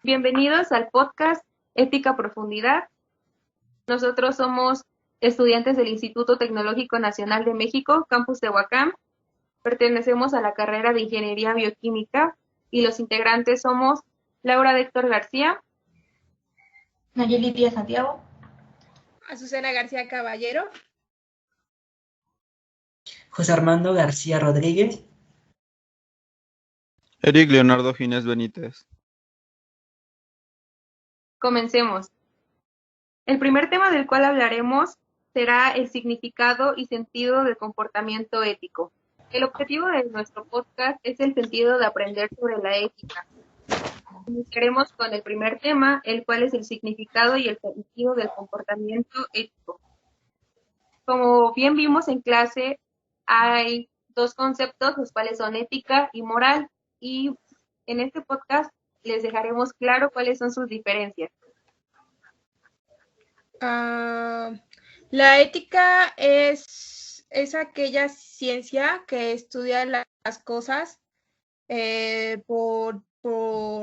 Bienvenidos al podcast Ética a Profundidad. Nosotros somos estudiantes del Instituto Tecnológico Nacional de México, Campus Tehuacán. Pertenecemos a la carrera de Ingeniería Bioquímica y los integrantes somos Laura de Héctor García, Nayeli Díaz Santiago, Azucena García Caballero, José Armando García Rodríguez, Eric Leonardo Ginés Benítez. Comencemos. El primer tema del cual hablaremos será el significado y sentido del comportamiento ético. El objetivo de nuestro podcast es el sentido de aprender sobre la ética. Iniciaremos con el primer tema, el cual es el significado y el sentido del comportamiento ético. Como bien vimos en clase, hay dos conceptos, los cuales son ética y moral, y en este podcast les dejaremos claro cuáles son sus diferencias. La ética es aquella ciencia que estudia las cosas por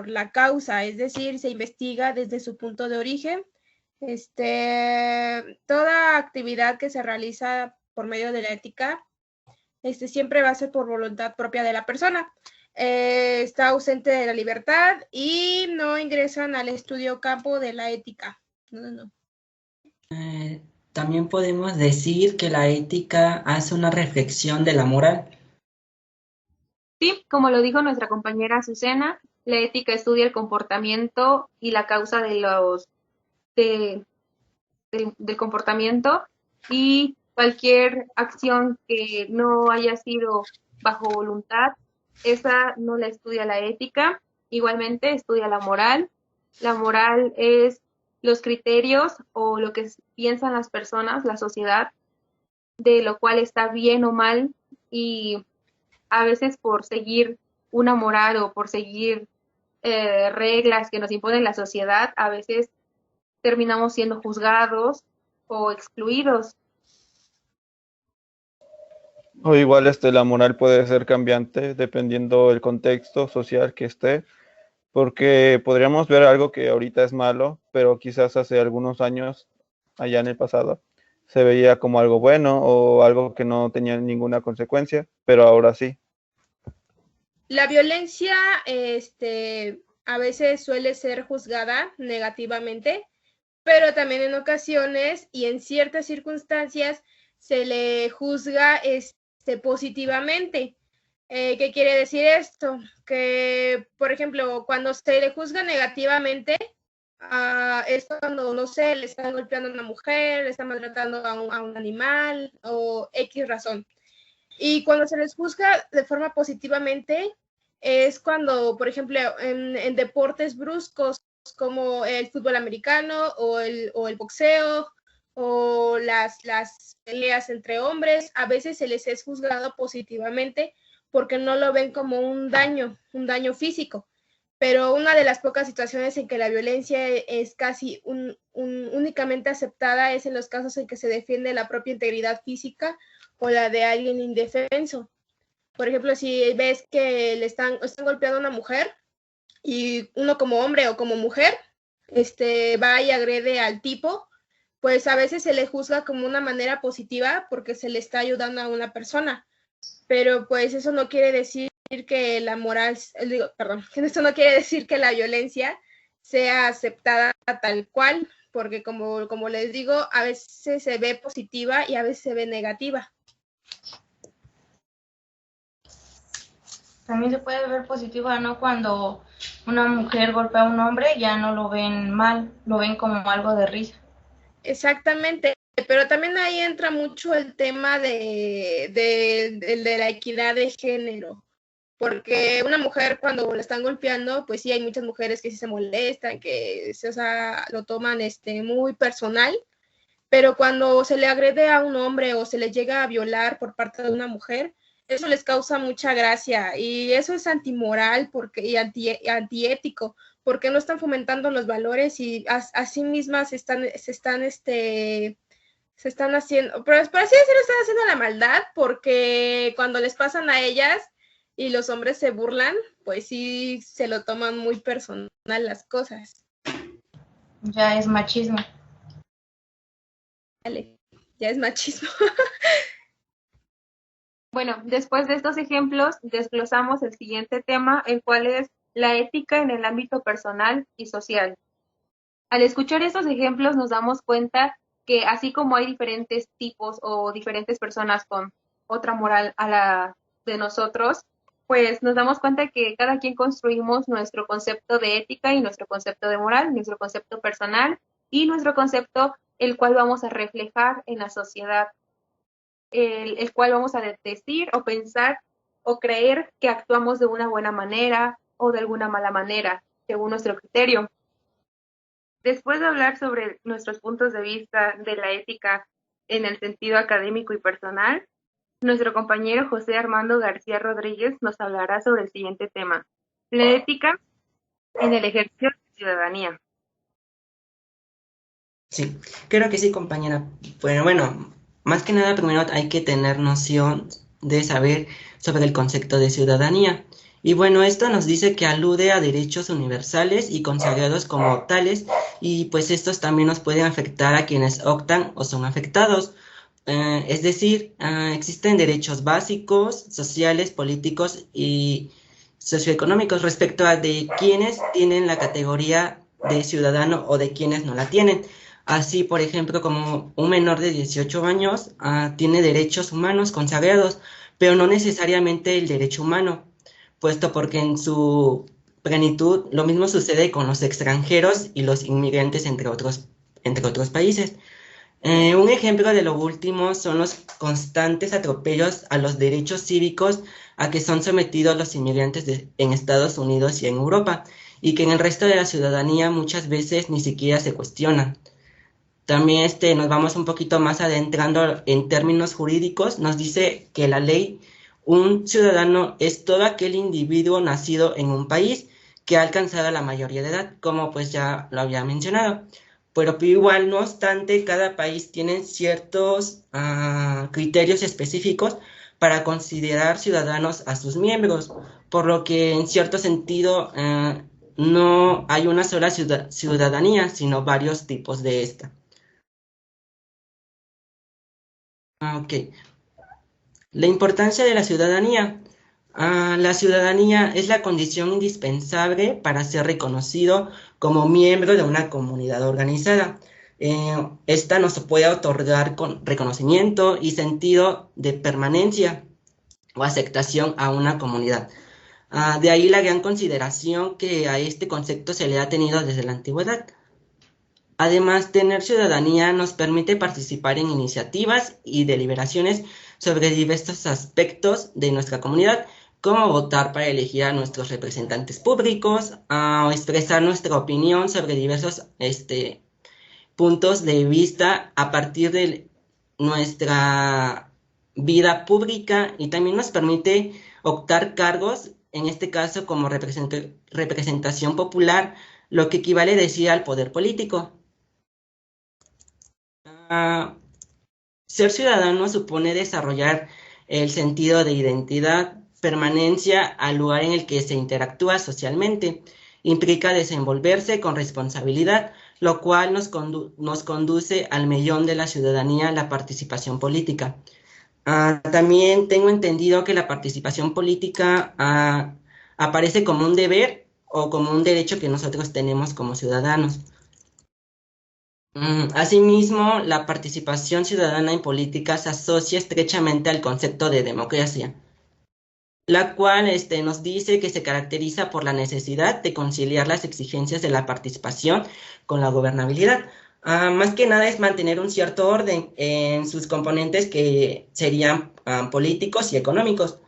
la causa, es decir, se investiga desde su punto de origen. Toda actividad que se realiza por medio de la ética siempre va a ser por voluntad propia de la persona. Está ausente de la libertad y no ingresan al estudio campo de la ética. No. También podemos decir que la ética hace una reflexión de la moral. Sí, como lo dijo nuestra compañera Azucena, la ética estudia el comportamiento y la causa del comportamiento, y cualquier acción que no haya sido bajo voluntad, esa no la estudia la ética. Igualmente estudia la moral. La moral es los criterios o lo que piensan las personas, la sociedad, de lo cual está bien o mal, y a veces por seguir una moral o por seguir reglas que nos impone la sociedad, a veces terminamos siendo juzgados o excluidos. O igual la moral puede ser cambiante dependiendo del contexto social que esté, porque podríamos ver algo que ahorita es malo, pero quizás hace algunos años, allá en el pasado, se veía como algo bueno o algo que no tenía ninguna consecuencia, pero ahora sí. La violencia a veces suele ser juzgada negativamente, pero también en ocasiones y en ciertas circunstancias se le juzga positivamente. ¿Qué quiere decir esto? Que, por ejemplo, cuando se le juzga negativamente, es cuando, no sé, le están golpeando a una mujer, le están maltratando a un animal o X razón. Y cuando se les juzga de forma positivamente, es cuando, por ejemplo, en deportes bruscos como el fútbol americano o el boxeo o las peleas entre hombres, a veces se les es juzgado positivamente porque no lo ven como un daño físico. Pero una de las pocas situaciones en que la violencia es casi únicamente aceptada es en los casos en que se defiende la propia integridad física o la de alguien indefenso. Por ejemplo, si ves que le están golpeando a una mujer y uno como hombre o como mujer va y agrede al tipo, pues a veces se le juzga como una manera positiva porque se le está ayudando a una persona. Pero pues eso no quiere decir que la moral, esto no quiere decir que la violencia sea aceptada tal cual, porque como les digo, a veces se ve positiva y a veces se ve negativa. También se puede ver positiva, ¿no? Cuando una mujer golpea a un hombre, ya no lo ven mal, lo ven como algo de risa. Exactamente, pero también ahí entra mucho el tema de la equidad de género, porque una mujer cuando la están golpeando, pues sí hay muchas mujeres que sí se molestan, que lo toman muy personal, pero cuando se le agrede a un hombre o se le llega a violar por parte de una mujer, eso les causa mucha gracia y eso es antimoral y antiético, porque no están fomentando los valores y así mismas se están haciendo, pero por así decirlo, están haciendo la maldad, porque cuando les pasan a ellas y los hombres se burlan, pues sí se lo toman muy personal las cosas. Ya es machismo. Vale, ya es machismo. Bueno, después de estos ejemplos, desglosamos el siguiente tema, el cual es la ética en el ámbito personal y social. Al escuchar estos ejemplos nos damos cuenta que así como hay diferentes tipos o diferentes personas con otra moral a la de nosotros, pues nos damos cuenta que cada quien construimos nuestro concepto de ética y nuestro concepto de moral, nuestro concepto personal y nuestro concepto el cual vamos a reflejar en la sociedad, el cual vamos a decir o pensar o creer que actuamos de una buena manera o de alguna mala manera, según nuestro criterio. Después de hablar sobre nuestros puntos de vista de la ética en el sentido académico y personal, nuestro compañero José Armando García Rodríguez nos hablará sobre el siguiente tema, la ética en el ejercicio de ciudadanía. Sí, creo que sí, compañera. Bueno, más que nada primero hay que tener noción de saber sobre el concepto de ciudadanía. Y bueno, esto nos dice que alude a derechos universales y consagrados como tales, y pues estos también nos pueden afectar a quienes optan o son afectados. Es decir, existen derechos básicos, sociales, políticos y socioeconómicos respecto a de quienes tienen la categoría de ciudadano o de quienes no la tienen. Así, por ejemplo, como un menor de 18 años tiene derechos humanos consagrados, pero no necesariamente el derecho humano, puesto porque en su plenitud lo mismo sucede con los extranjeros y los inmigrantes, entre otros países. Un ejemplo de lo último son los constantes atropellos a los derechos cívicos a que son sometidos los inmigrantes en Estados Unidos y en Europa, y que en el resto de la ciudadanía muchas veces ni siquiera se cuestionan. También nos vamos un poquito más adentrando en términos jurídicos. Nos dice que la ley, un ciudadano es todo aquel individuo nacido en un país que ha alcanzado la mayoría de edad, como pues ya lo había mencionado. Pero igual, no obstante, cada país tiene ciertos criterios específicos para considerar ciudadanos a sus miembros, por lo que en cierto sentido no hay una sola ciudadanía, sino varios tipos de esta. Ok. La importancia de la ciudadanía. La ciudadanía es la condición indispensable para ser reconocido como miembro de una comunidad organizada. Esta nos puede otorgar con reconocimiento y sentido de permanencia o aceptación a una comunidad. De ahí la gran consideración que a este concepto se le ha tenido desde la antigüedad. Además, tener ciudadanía nos permite participar en iniciativas y deliberaciones sobre diversos aspectos de nuestra comunidad, como votar para elegir a nuestros representantes públicos, o expresar nuestra opinión sobre diversos puntos de vista a partir de nuestra vida pública, y también nos permite optar cargos, en este caso como representación popular, lo que equivale a decir al poder político. Ser ciudadano supone desarrollar el sentido de identidad, permanencia al lugar en el que se interactúa socialmente. Implica desenvolverse con responsabilidad, lo cual nos conduce al mellón de la ciudadanía, la participación política. También tengo entendido que la participación política aparece como un deber o como un derecho que nosotros tenemos como ciudadanos. Asimismo, la participación ciudadana en política se asocia estrechamente al concepto de democracia, la cual nos dice que se caracteriza por la necesidad de conciliar las exigencias de la participación con la gobernabilidad. Más que nada es mantener un cierto orden en sus componentes, que serían políticos y económicos.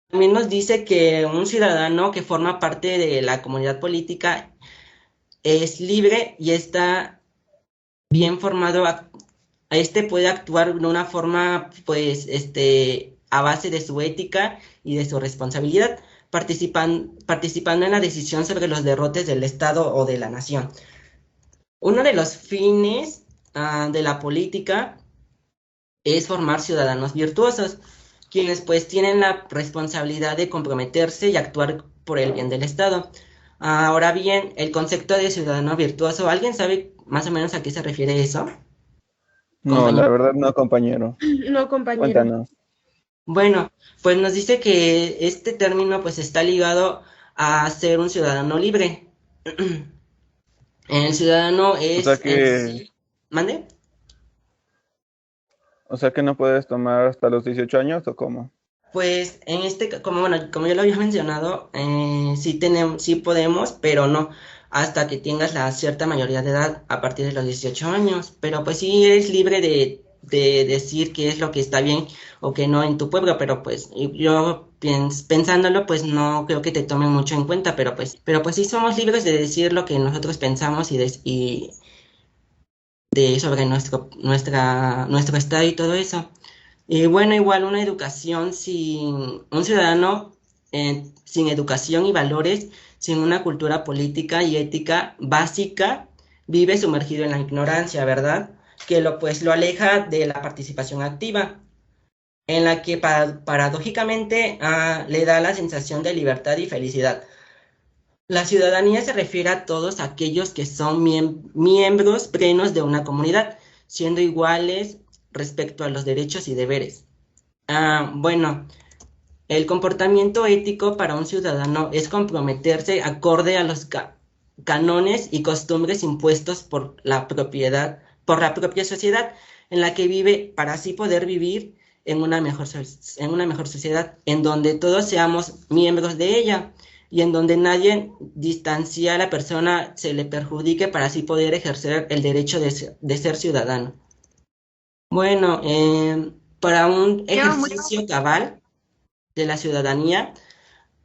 También nos dice que un ciudadano que forma parte de la comunidad política es libre y está bien formado. Puede actuar de una forma, pues, a base de su ética y de su responsabilidad, participando en la decisión sobre los derrotes del Estado o de la nación. Uno de los fines de la política es formar ciudadanos virtuosos, quienes pues tienen la responsabilidad de comprometerse y actuar por el bien del Estado. Ahora bien, el concepto de ciudadano virtuoso, ¿alguien sabe más o menos a qué se refiere eso, No, la compañero? verdad no, compañero. No, compañero. Cuéntanos. Bueno, pues nos dice que este término pues está ligado a ser un ciudadano libre. El ciudadano O sea es en que, sí... ¿Mande? o sea que no puedes tomar hasta los 18 años, ¿o cómo? Pues en como bueno, como yo lo había mencionado, sí tenemos, sí podemos, pero no hasta que tengas la cierta mayoría de edad a partir de los 18 años. Pero pues sí eres libre de decir qué es lo que está bien o que no en tu pueblo, pero pues yo pensándolo, pues no creo que te tomen mucho en cuenta, pero pues sí somos libres de decir lo que nosotros pensamos y de sobre nuestro estado y todo eso. Y bueno, igual una educación sin un ciudadano sin educación y valores, sin una cultura política y ética básica, vive sumergido en la ignorancia, ¿verdad? Que lo aleja de la participación activa, en la que paradójicamente le da la sensación de libertad y felicidad. La ciudadanía se refiere a todos aquellos que son miembros plenos de una comunidad, siendo iguales respecto a los derechos y deberes. Bueno, el comportamiento ético para un ciudadano es comprometerse acorde a los cánones y costumbres impuestos por la propia sociedad en la que vive, para así poder vivir en una mejor sociedad, en donde todos seamos miembros de ella y en donde nadie distancia a la persona, se le perjudique para así poder ejercer el derecho de ser ciudadano. Bueno, para un Yo muy ejercicio cabal de la ciudadanía,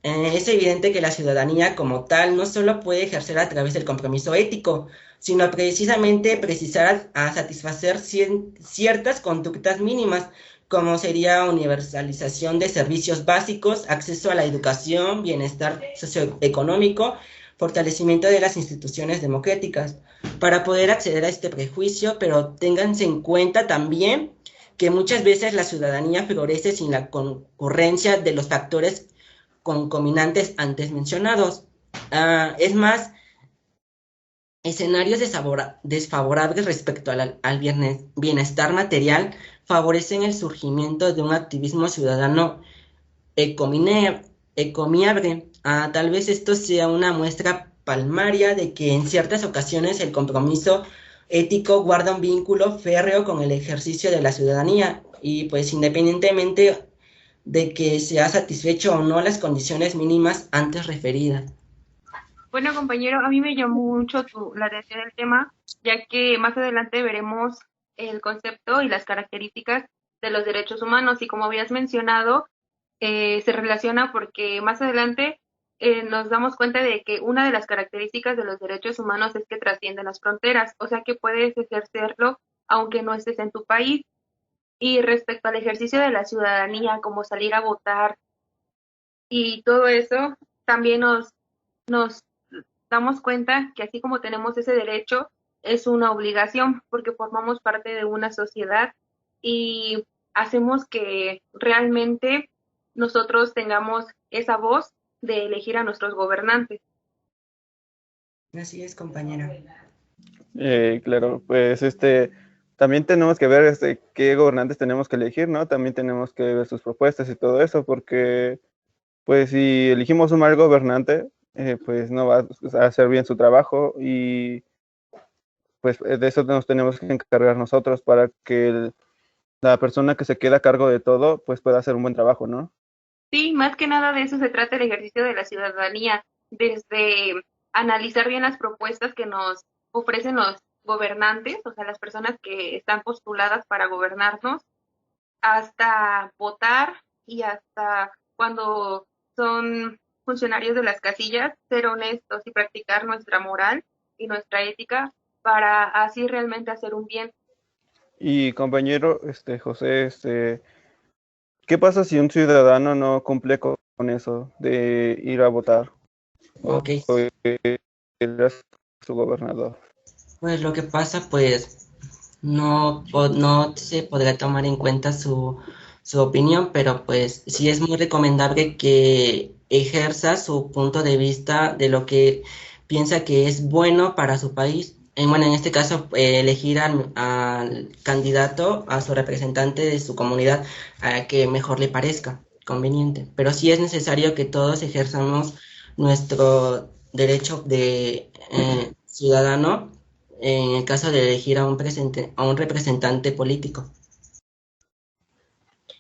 es evidente que la ciudadanía como tal no solo puede ejercer a través del compromiso ético, sino precisamente precisar a satisfacer ciertas conductas mínimas, como sería universalización de servicios básicos, acceso a la educación, bienestar socioeconómico, fortalecimiento de las instituciones democráticas, para poder acceder a este prejuicio, pero ténganse en cuenta también que muchas veces la ciudadanía florece sin la concurrencia de los factores concominantes antes mencionados. Es más, escenarios desfavorables respecto al bienestar material favorecen el surgimiento de un activismo ciudadano ecomiable. Tal vez esto sea una muestra palmaria de que en ciertas ocasiones el compromiso ético guarda un vínculo férreo con el ejercicio de la ciudadanía y pues independientemente de que se ha satisfecho o no las condiciones mínimas antes referidas. Bueno, compañero, a mí me llamó mucho la atención el tema, ya que más adelante veremos el concepto y las características de los derechos humanos y como habías mencionado, se relaciona porque más adelante nos damos cuenta de que una de las características de los derechos humanos es que trascienden las fronteras, o sea que puedes ejercerlo aunque no estés en tu país. Y respecto al ejercicio de la ciudadanía, como salir a votar y todo eso, también nos damos cuenta que así como tenemos ese derecho, es una obligación porque formamos parte de una sociedad y hacemos que realmente nosotros tengamos esa voz de elegir a nuestros gobernantes. Así es, compañera. Claro, pues también tenemos que ver qué gobernantes tenemos que elegir, ¿no? También tenemos que ver sus propuestas y todo eso, porque pues si elegimos un mal gobernante, pues no va a hacer bien su trabajo y pues de eso nos tenemos que encargar nosotros para que la persona que se queda a cargo de todo, pues pueda hacer un buen trabajo, ¿no? Sí, más que nada de eso se trata el ejercicio de la ciudadanía, desde analizar bien las propuestas que nos ofrecen los gobernantes, o sea, las personas que están postuladas para gobernarnos, hasta votar y hasta cuando son funcionarios de las casillas, ser honestos y practicar nuestra moral y nuestra ética para así realmente hacer un bien. Y compañero, José, ¿qué pasa si un ciudadano no cumple con eso de ir a votar o Ok, ir a su gobernador? pues lo que pasa, pues no se podrá tomar en cuenta su opinión, pero pues sí es muy recomendable que ejerza su punto de vista de lo que piensa que es bueno para su país. Bueno, en este caso, elegir al candidato, a su representante de su comunidad, a que mejor le parezca conveniente. Pero sí es necesario que todos ejerzamos nuestro derecho de ciudadano en el caso de elegir a un representante político.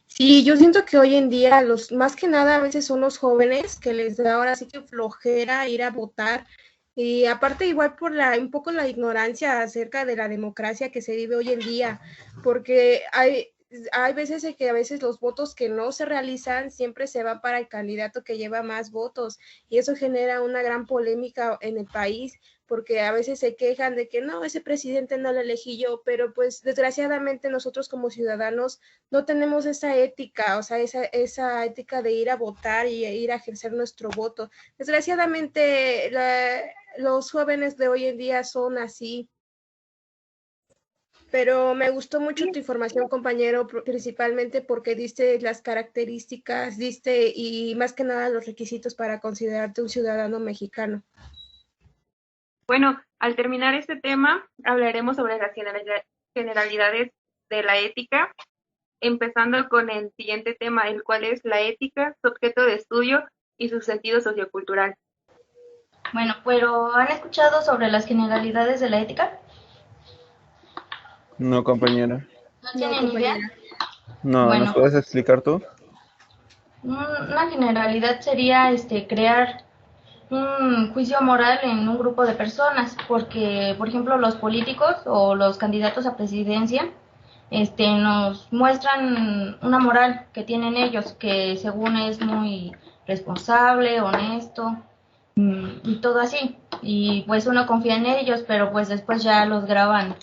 Sí, yo siento que hoy en día más que nada a veces son los jóvenes que les da ahora sí que flojera ir a votar. Y aparte igual por un poco la ignorancia acerca de la democracia que se vive hoy en día, porque hay veces en que a veces los votos que no se realizan siempre se van para el candidato que lleva más votos, y eso genera una gran polémica en el país, porque a veces se quejan de que no, ese presidente no lo elegí yo, pero pues desgraciadamente nosotros como ciudadanos no tenemos esa ética, o sea, esa ética de ir a votar y ir a ejercer nuestro voto. Desgraciadamente, los jóvenes de hoy en día son así. Pero me gustó mucho tu información, compañero, principalmente porque diste las características, diste y más que nada los requisitos para considerarte un ciudadano mexicano. Bueno, al terminar este tema, hablaremos sobre las generalidades de la ética, empezando con el siguiente tema, el cual es la ética, su objeto de estudio y su sentido sociocultural. Bueno, pero ¿han escuchado sobre las generalidades de la ética? No, compañera. ¿No tienen idea? No, Bueno, ¿nos puedes explicar tú? una generalidad sería crear un juicio moral en un grupo de personas, porque, por ejemplo, los políticos o los candidatos a presidencia nos muestran una moral que tienen ellos, que según es muy responsable, honesto, y todo así. Y pues uno confía en ellos, pero pues después ya los graban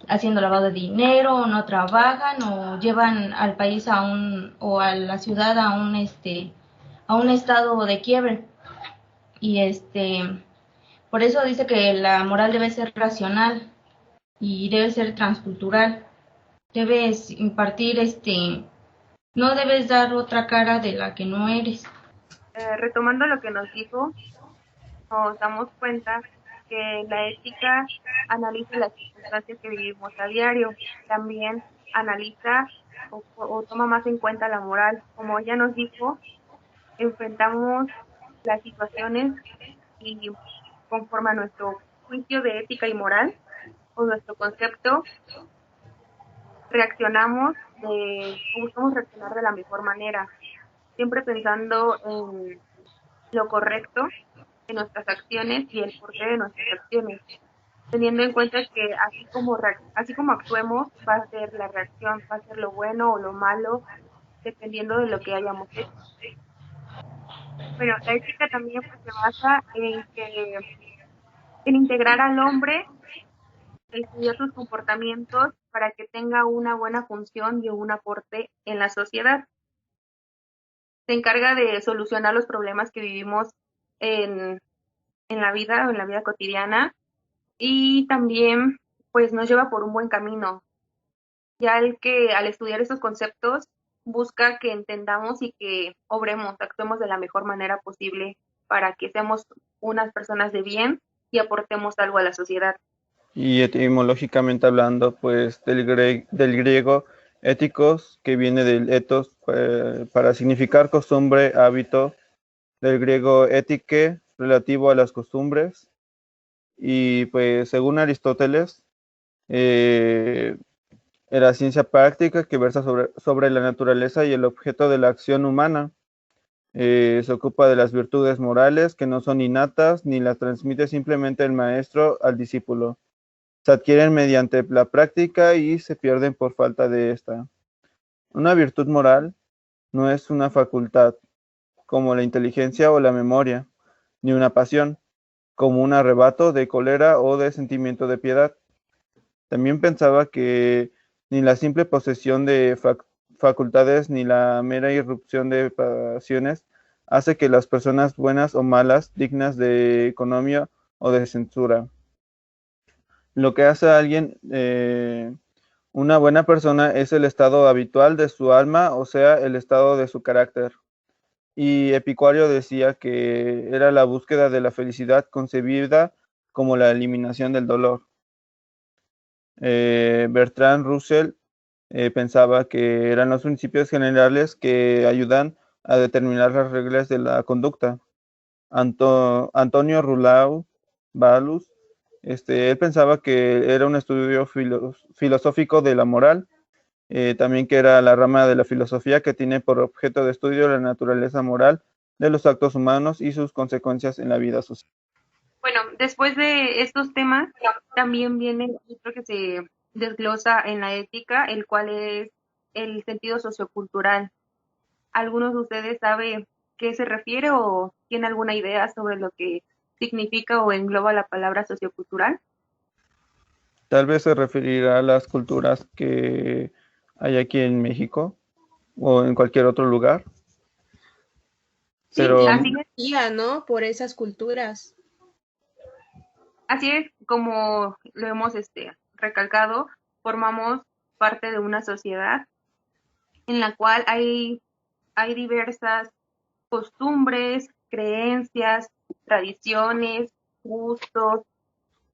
haciendo lavado de dinero, o no trabajan, o llevan al país o a la ciudad a un estado de quiebre. Y por eso dice que la moral debe ser racional y debe ser transcultural. Debes impartir no debes dar otra cara de la que no eres. Retomando lo que nos dijo, nos damos cuenta que la ética analiza las circunstancias que vivimos a diario, también analiza o toma más en cuenta la moral. Como ella nos dijo, enfrentamos las situaciones y conforme a nuestro juicio de ética y moral o nuestro concepto, reaccionamos o buscamos reaccionar de la mejor manera, siempre pensando en lo correcto de nuestras acciones y el porqué de nuestras acciones, teniendo en cuenta que así como actuemos va a ser la reacción, va a ser lo bueno o lo malo, dependiendo de lo que hayamos hecho. Bueno, la ética también pues, se basa en integrar al hombre, estudiar sus comportamientos para que tenga una buena función y un aporte en la sociedad. Se encarga de solucionar los problemas que vivimos en la vida o en la vida cotidiana, y también pues nos lleva por un buen camino, ya al estudiar estos conceptos busca que entendamos y que actuemos de la mejor manera posible para que seamos unas personas de bien y aportemos algo a la sociedad. Y etimológicamente hablando, pues del griego éticos, que viene del ethos, para significar costumbre, hábito, del griego étike, relativo a las costumbres. Y pues según Aristóteles, era ciencia práctica que versa sobre la naturaleza y el objeto de la acción humana. Se ocupa de las virtudes morales que no son innatas ni las transmite simplemente el maestro al discípulo. Se adquieren mediante la práctica y se pierden por falta de esta. Una virtud moral no es una facultad, como la inteligencia o la memoria, ni una pasión, como un arrebato de cólera o de sentimiento de piedad. También pensaba que ni la simple posesión de facultades ni la mera irrupción de pasiones hace que las personas buenas o malas, dignas de economía o de censura. Lo que hace a alguien Una buena persona es el estado habitual de su alma, o sea, el estado de su carácter. Y Epicurio decía que era la búsqueda de la felicidad concebida como la eliminación del dolor. Bertrand Russell pensaba que eran los principios generales que ayudan a determinar las reglas de la conducta. Antonio Rulau Balus, él pensaba que era un estudio filosófico de la moral, también que era la rama de la filosofía que tiene por objeto de estudio la naturaleza moral de los actos humanos y sus consecuencias en la vida social. Bueno, después de estos temas, también viene otro que se desglosa en la ética, el cual es el sentido sociocultural. ¿Algunos de ustedes sabe qué se refiere o tiene alguna idea sobre lo que significa o engloba la palabra sociocultural? Tal vez se referirá a las culturas que hay aquí en México o en cualquier otro lugar. Sí, Pero así es. guía, ¿no? Por esas culturas. Así es, como lo hemos recalcado, formamos parte de una sociedad en la cual hay diversas costumbres, creencias, tradiciones, gustos,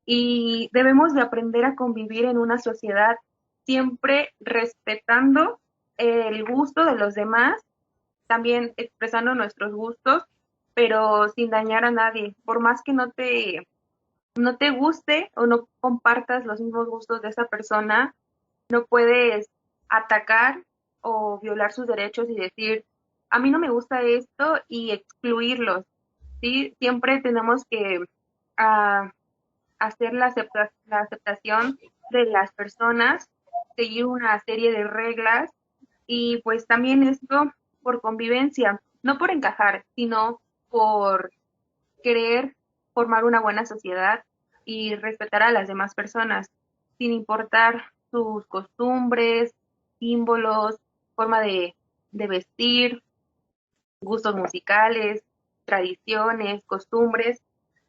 y debemos de aprender a convivir en una sociedad siempre respetando el gusto de los demás, también expresando nuestros gustos, pero sin dañar a nadie, por más que no te guste o no compartas los mismos gustos de esa persona, no puedes atacar o violar sus derechos y decir, a mí no me gusta esto y excluirlos, ¿sí? Siempre tenemos que ah, hacer la aceptación de las personas, seguir una serie de reglas y pues también esto por convivencia, no por encajar, sino por querer formar una buena sociedad y respetar a las demás personas, sin importar sus costumbres, símbolos, forma de vestir, gustos musicales, tradiciones, costumbres,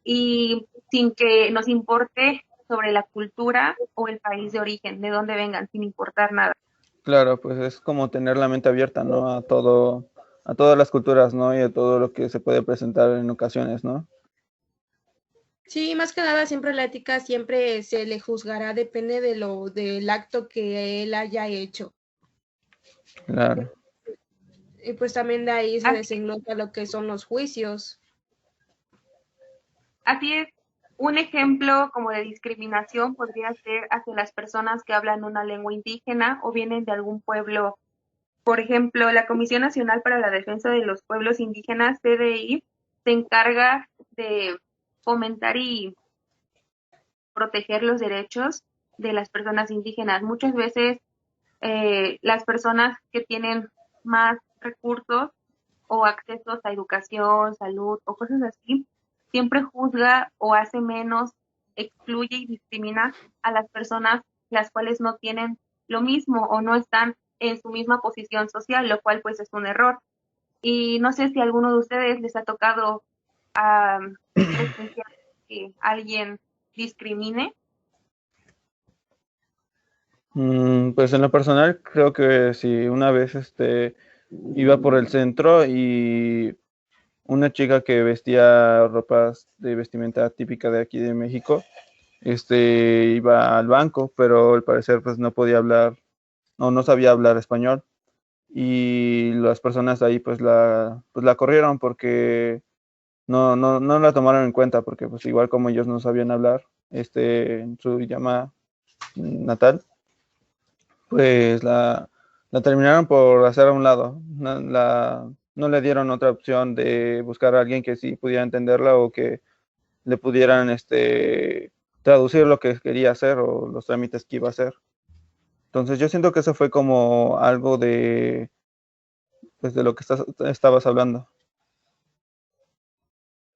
y sin que nos importe sobre la cultura o el país de origen, de dónde vengan, sin importar nada. claro, pues es como tener la mente abierta, ¿no? A todo, a todas las culturas, ¿no? Y a todo lo que se puede presentar en ocasiones, ¿no? Sí, más que nada siempre la ética siempre se le juzgará, depende del acto que él haya hecho. Claro. Y pues también de ahí se Así, desenglosa lo que son los juicios. así es, un ejemplo como de discriminación podría ser hacia las personas que hablan una lengua indígena o vienen de algún pueblo. Por ejemplo, la Comisión Nacional para la Defensa de los Pueblos Indígenas, CDI, se encarga de fomentar y proteger los derechos de las personas indígenas. Muchas veces las personas que tienen más recursos o accesos a educación, salud o cosas así, siempre juzga o hace menos, excluye y discrimina a las personas las cuales no tienen lo mismo o no están en su misma posición social, lo cual pues es un error. Y no sé si a alguno de ustedes les ha tocado presenciar que alguien discrimine. Pues en lo personal creo que sí, una vez iba por el centro y una chica que vestía ropas de vestimenta típica de aquí de México, iba al banco, pero al parecer pues no podía hablar, no sabía hablar español y las personas ahí pues la corrieron porque no la tomaron en cuenta porque pues igual como ellos no sabían hablar en su idioma natal, pues la terminaron por hacer a un lado. No le dieron otra opción de buscar a alguien que sí pudiera entenderla o que le pudieran traducir lo que quería hacer o los trámites que iba a hacer. Entonces yo siento que eso fue como algo pues de lo que estabas hablando.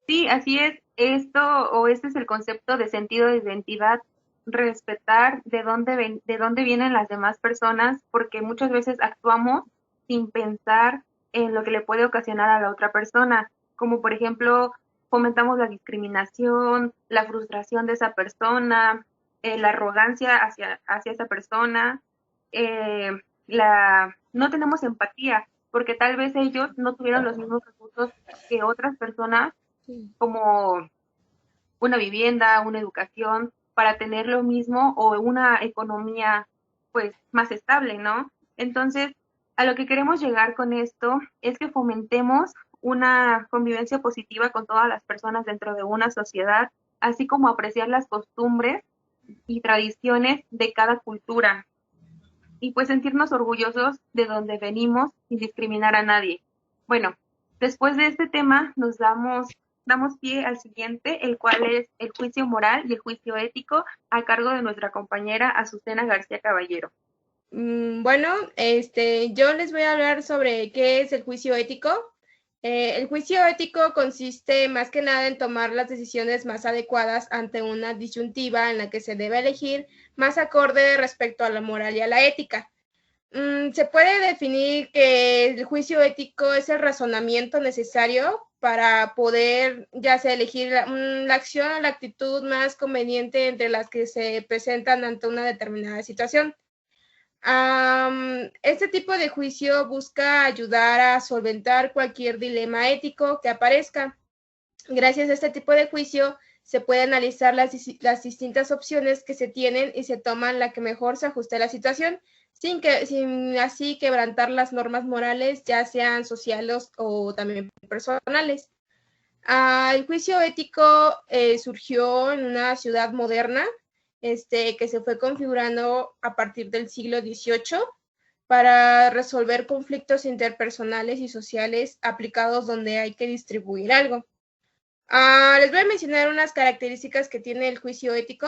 Sí, así es. Esto o este es el concepto de sentido de identidad, respetar de dónde vienen las demás personas, porque muchas veces actuamos sin pensar en lo que le puede ocasionar a la otra persona, como por ejemplo, fomentamos la discriminación, la frustración de esa persona, la arrogancia hacia esa persona, no tenemos empatía, porque tal vez ellos no tuvieron los mismos recursos que otras personas, como una vivienda, una educación, para tener lo mismo o una economía pues más estable, ¿no? Entonces, a lo que queremos llegar con esto es que fomentemos una convivencia positiva con todas las personas dentro de una sociedad, así como apreciar las costumbres y tradiciones de cada cultura y pues sentirnos orgullosos de donde venimos sin discriminar a nadie. Bueno, después de este tema nos damos pie al siguiente, el cual es el juicio moral y el juicio ético a cargo de nuestra compañera Azucena García Caballero. Bueno, yo les voy a hablar sobre qué es el juicio ético. El juicio ético consiste más que nada en tomar las decisiones más adecuadas ante una disyuntiva en la que se debe elegir más acorde respecto a la moral y a la ética. Se puede definir que el juicio ético es el razonamiento necesario para poder ya sea elegir la acción o la actitud más conveniente entre las que se presentan ante una determinada situación. Este tipo de juicio busca ayudar a solventar cualquier dilema ético que aparezca. Gracias a este tipo de juicio se puede analizar las distintas opciones que se tienen y se toman la que mejor se ajuste a la situación, sin así quebrantar las normas morales, ya sean sociales o también personales. El juicio ético surgió en una ciudad moderna, que se fue configurando a partir del siglo XVIII para resolver conflictos interpersonales y sociales aplicados donde hay que distribuir algo. Les voy a mencionar unas características que tiene el juicio ético.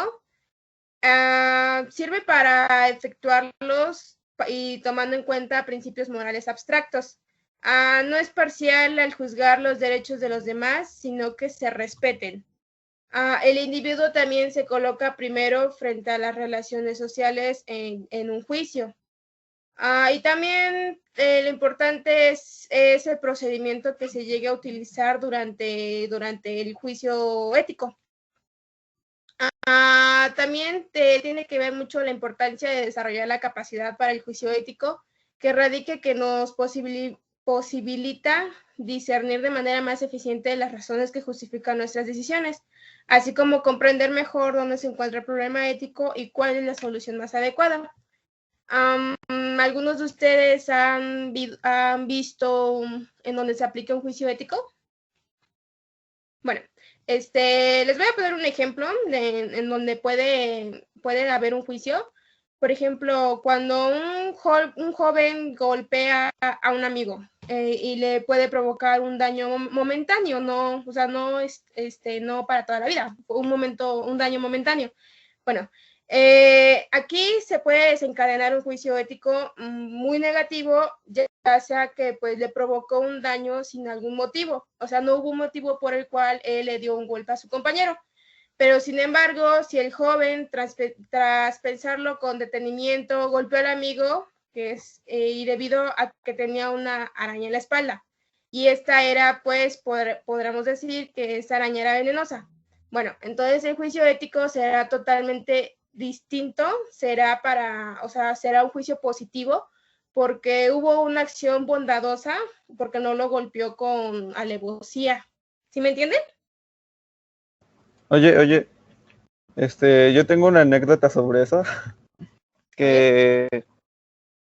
Sirve para efectuarlos y tomando en cuenta principios morales abstractos. No es parcial al juzgar los derechos de los demás, sino que se respeten. El individuo también se coloca primero frente a las relaciones sociales en un juicio. Y también lo importante es el procedimiento que se llegue a utilizar durante el juicio ético. También tiene que ver mucho la importancia de desarrollar la capacidad para el juicio ético, que radique que nos posibilita discernir de manera más eficiente las razones que justifican nuestras decisiones, así como comprender mejor dónde se encuentra el problema ético y cuál es la solución más adecuada. ¿Algunos de ustedes han visto en dónde se aplica un juicio ético? Bueno, les voy a poner un ejemplo en donde puede haber un juicio. Por ejemplo, cuando un joven golpea a un amigo y le puede provocar un daño momentáneo, no para toda la vida, un daño momentáneo. Bueno, aquí se puede desencadenar un juicio ético muy negativo, ya sea que pues le provocó un daño sin algún motivo, o sea, no hubo un motivo por el cual él le dio un golpe a su compañero. Pero sin embargo, si el joven, tras pensarlo con detenimiento, golpeó al amigo, y debido a que tenía una araña en la espalda, y esta era, pues, podríamos decir que esa araña era venenosa. Bueno, entonces el juicio ético será totalmente distinto, será un juicio positivo, porque hubo una acción bondadosa, porque no lo golpeó con alevosía. ¿Sí me entienden? Oye, yo tengo una anécdota sobre eso, que,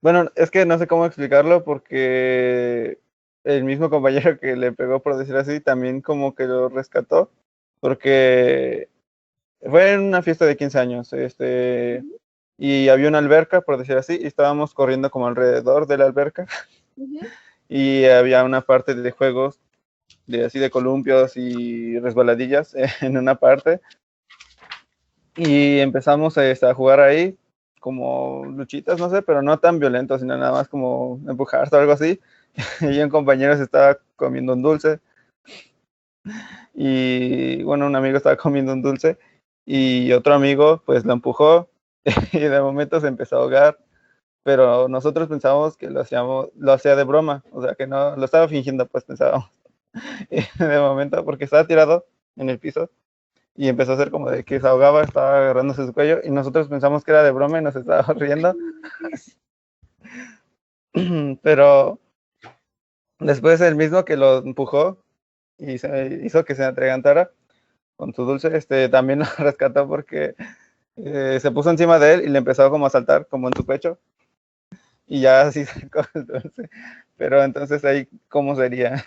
bueno, es que no sé cómo explicarlo porque el mismo compañero que le pegó, por decir así, también como que lo rescató, porque fue en una fiesta de 15 años, y había una alberca, por decir así, y estábamos corriendo como alrededor de la alberca, y había una parte de juegos, de columpios y resbaladillas en una parte, y empezamos a jugar ahí como luchitas, no sé, pero no tan violentos, sino nada más como empujarse o algo así. Y un compañero se estaba comiendo un dulce, y bueno, un amigo estaba comiendo un dulce, y otro amigo pues lo empujó, y de momento se empezó a ahogar, pero nosotros pensábamos que lo hacía de broma, o sea que no, lo estaba fingiendo, pues pensábamos. Y de momento, porque estaba tirado en el piso, y empezó a hacer como de que se ahogaba, estaba agarrándose su cuello y nosotros pensamos que era de broma y nos estábamos riendo. Pero después el mismo que lo empujó y se hizo que se atragantara con su dulce, también lo rescató porque se puso encima de él y le empezó como a saltar como en su pecho y ya así sacó el dulce. Pero entonces ahí, ¿cómo sería?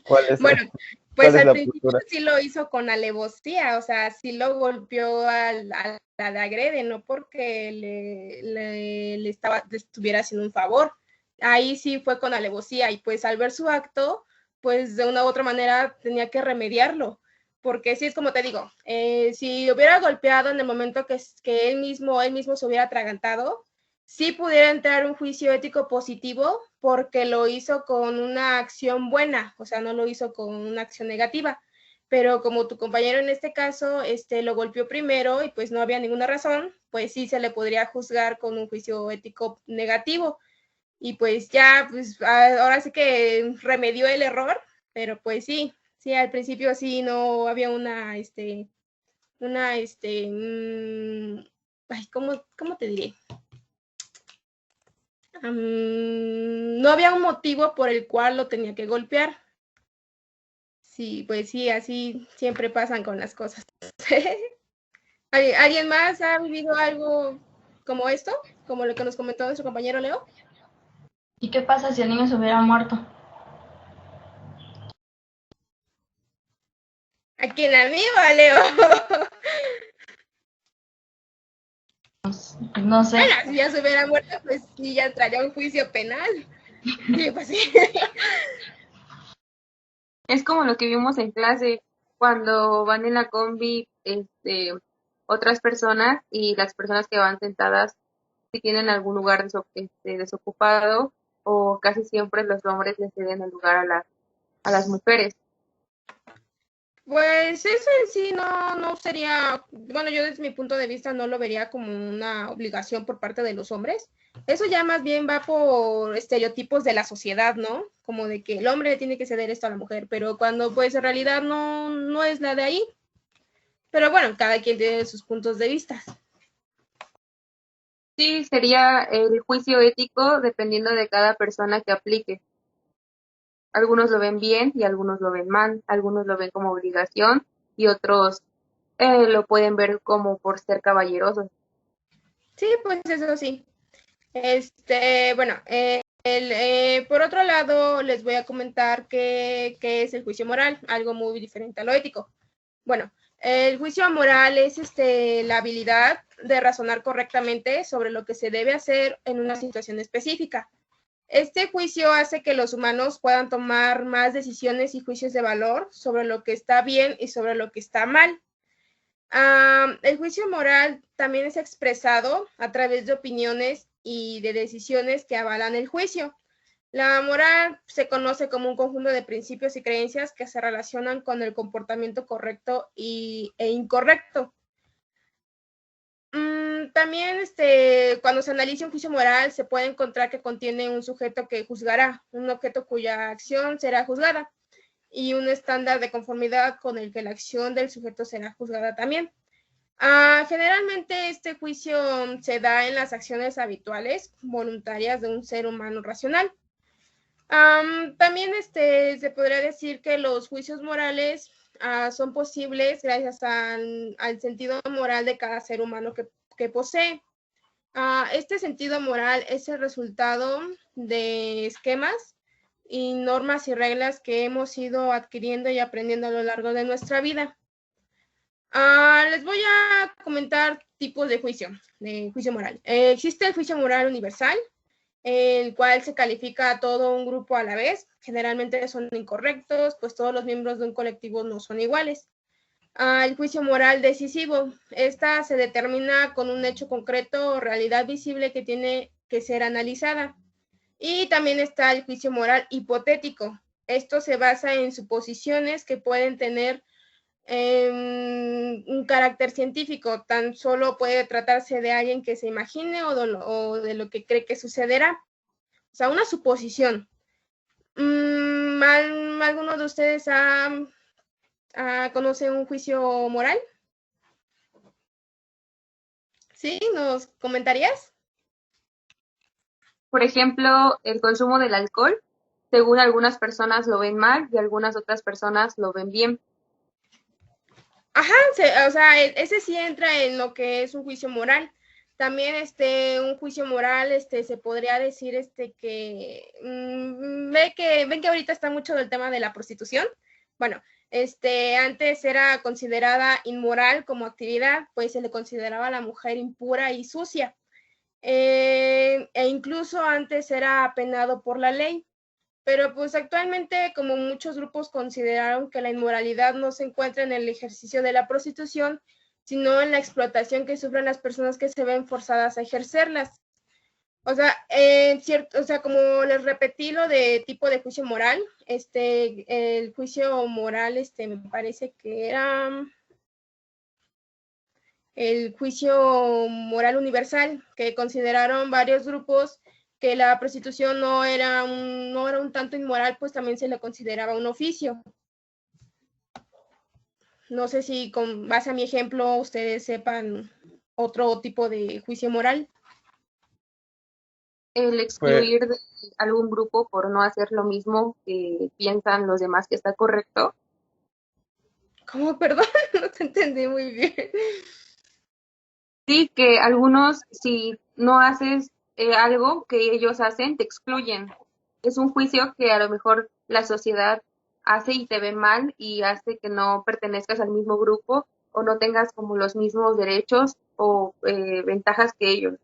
¿Cuál es, Bueno, cuál pues es al la principio postura? sí lo hizo con alevosía, o sea, sí lo golpeó a la de agrede, no porque le estuviera haciendo un favor. Ahí sí fue con alevosía y pues al ver su acto, pues de una u otra manera tenía que remediarlo, porque sí es como te digo, si hubiera golpeado en el momento que él mismo se hubiera atragantado, sí pudiera entrar un juicio ético positivo porque lo hizo con una acción buena, o sea, no lo hizo con una acción negativa. Pero como tu compañero en este caso lo golpeó primero y pues no había ninguna razón, pues sí se le podría juzgar con un juicio ético negativo. Y pues ya, pues ahora sí que remedió el error, pero pues sí, al principio sí no había ay, ¿cómo te diré? No había un motivo por el cual lo tenía que golpear. Sí, pues sí, así siempre pasan con las cosas. ¿Alguien más ha vivido algo como esto? Como lo que nos comentó nuestro compañero Leo. ¿Y qué pasa si el niño se hubiera muerto? ¿A quién? ¿A mí o a Leo? No sé. Bueno, si ya se hubiera muerto, pues sí, ya entraría un juicio penal. Sí, pues sí. Es como lo que vimos en clase cuando van en la combi otras personas y las personas que van sentadas si tienen algún lugar desocupado o casi siempre los hombres le ceden el lugar a las mujeres. Pues eso en sí no sería, bueno, yo desde mi punto de vista no lo vería como una obligación por parte de los hombres. Eso ya más bien va por estereotipos de la sociedad, ¿no? Como de que el hombre le tiene que ceder esto a la mujer, pero cuando pues en realidad no es la de ahí. Pero bueno, cada quien tiene sus puntos de vista. Sí, sería el juicio ético dependiendo de cada persona que aplique. Algunos lo ven bien y algunos lo ven mal, algunos lo ven como obligación y otros lo pueden ver como por ser caballerosos. Sí, pues eso sí. Bueno, por otro lado, les voy a comentar qué es el juicio moral, algo muy diferente a lo ético. Bueno, el juicio moral es la habilidad de razonar correctamente sobre lo que se debe hacer en una situación específica. Este juicio hace que los humanos puedan tomar más decisiones y juicios de valor sobre lo que está bien y sobre lo que está mal. El juicio moral también es expresado a través de opiniones y de decisiones que avalan el juicio. La moral se conoce como un conjunto de principios y creencias que se relacionan con el comportamiento correcto e incorrecto. También cuando se analiza un juicio moral se puede encontrar que contiene un sujeto que juzgará, un objeto cuya acción será juzgada y un estándar de conformidad con el que la acción del sujeto será juzgada también. Generalmente este juicio se da en las acciones habituales, voluntarias de un ser humano racional. También se podría decir que los juicios morales son posibles gracias al sentido moral de cada ser humano que posee. Este sentido moral es el resultado de esquemas y normas y reglas que hemos ido adquiriendo y aprendiendo a lo largo de nuestra vida. Les voy a comentar tipos de juicio moral. Existe el juicio moral universal, el cual se califica a todo un grupo a la vez. Generalmente son incorrectos, pues todos los miembros de un colectivo no son iguales. El juicio moral decisivo. Esta se determina con un hecho concreto o realidad visible que tiene que ser analizada. Y también está el juicio moral hipotético. Esto se basa en suposiciones que pueden tener un carácter científico. Tan solo puede tratarse de alguien que se imagine o de lo que cree que sucederá. O sea, una suposición. ¿Alguno de ustedes ha conoce un juicio moral? ¿Sí? ¿Nos comentarías? Por ejemplo, el consumo del alcohol, según algunas personas lo ven mal y algunas otras personas lo ven bien. Ajá, o sea, ese sí entra en lo que es un juicio moral. También un juicio moral se podría decir que ven que ahorita está mucho del tema de la prostitución. Bueno, antes era considerada inmoral como actividad, pues se le consideraba a la mujer impura y sucia. E incluso antes era penado por la ley. Pero pues actualmente, como muchos grupos consideraron que la inmoralidad no se encuentra en el ejercicio de la prostitución, sino en la explotación que sufren las personas que se ven forzadas a ejercerlas. O sea, como les repetí lo de tipo de juicio moral, el juicio moral, me parece que era el juicio moral universal, que consideraron varios grupos que la prostitución no era un tanto inmoral, pues también se le consideraba un oficio. No sé si con base a mi ejemplo ustedes sepan otro tipo de juicio moral. El excluir de algún grupo por no hacer lo mismo que piensan los demás que está correcto. ¿Cómo? Perdón, no te entendí muy bien. Sí, que algunos, si no haces algo que ellos hacen, te excluyen. Es un juicio que a lo mejor la sociedad hace y te ve mal y hace que no pertenezcas al mismo grupo o no tengas como los mismos derechos o ventajas que ellos.